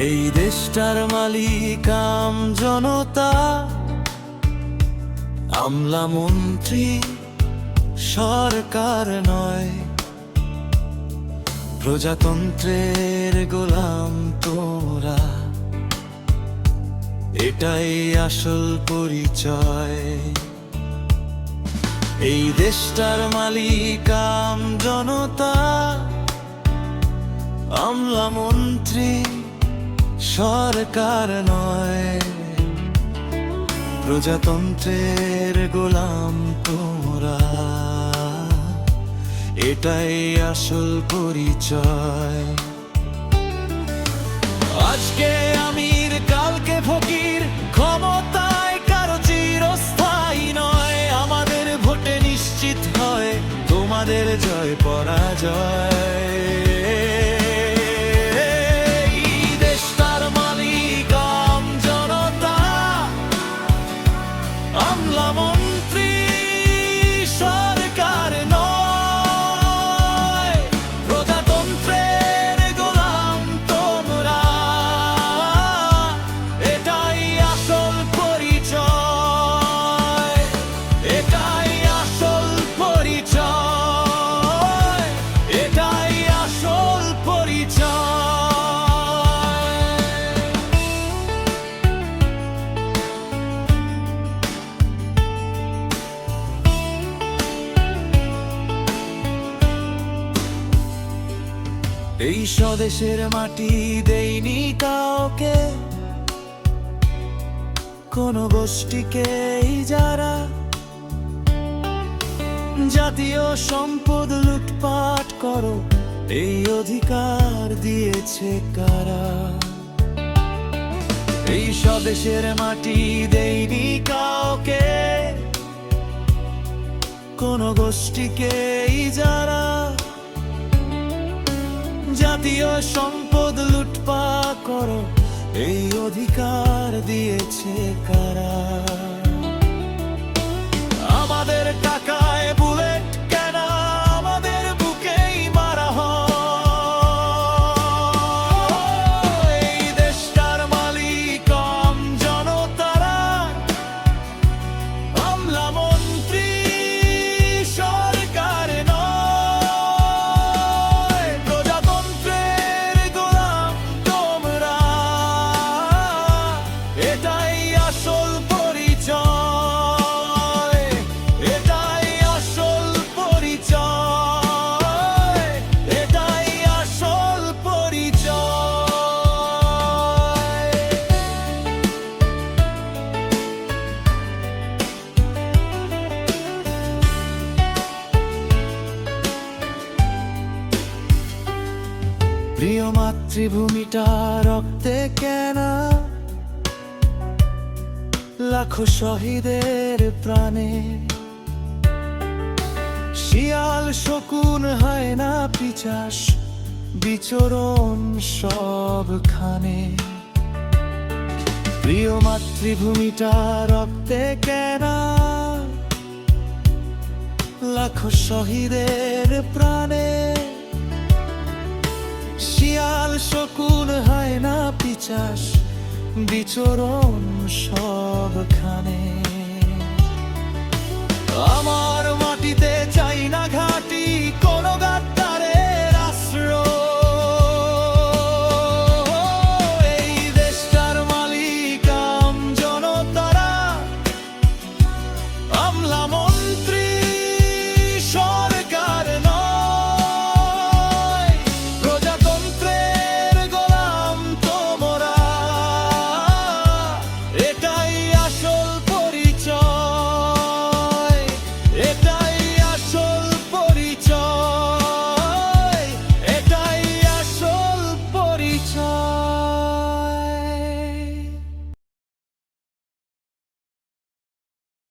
এই দেশটার মালিক জনতা, আমলা মন্ত্রী সরকার নয়। প্রজাতন্ত্রের গোলাম তোমরা, এটাই আসল পরিচয়। এই দেশটার মালিক জনতা, আমলা মন্ত্রী সরকার নয়। প্রজাতন্ত্রের গোলাম তোমরা, এটাই আসল পরিচয়। আজকে আমির কালকে ফকির, ক্ষমতায় কারো চিরস্থায়ী নয়। আমাদের ভোটে নিশ্চিত হয় তোমাদের জয় পরাজয়। এই স্বদেশের মাটি দেইনি কাউকে, কোন গোষ্ঠীকে যারা জাতীয় সম্পদ লুটপাট করো, এই অধিকার দিয়েছে কারা? এই স্বদেশের মাটি দেইনি কাউকে, কোন গোষ্ঠীকে যারা জাতীয় সম্পদ লুটপাট করো, এই অধিকার দিয়েছে কারা? আমাদের টাকায় বুলেট কেন আমাদের বুকেই মারা হয়। এই দেশটার মালিক জনতারা, আমলা মন্ত্রী সরকার নয়। প্রজাতন্ত্রের গোলাম তোমরা, এটাই আসল পরিচয়। এটাই আসল পরিচয়। এটাই আসল পরিচয়। প্রিয় মাতৃভূমিটা রক্তে কেনা, লাখো শহীদের প্রাণে। শিয়াল শকুন হয় না পিচাস, বিচরণ সবখানে। প্রিয় মাতৃভূমিটা রক্তে কেনা, লাখো শহীদের প্রাণে। শিয়াল শকুন হয় না পিচাস, বিচরণ সবখানে। আমার মাটিতে চাই না ঘাঁটি কোন গাদ্দারের আশ্রয়। এই দেশটার মালিক জনতারা, আমলা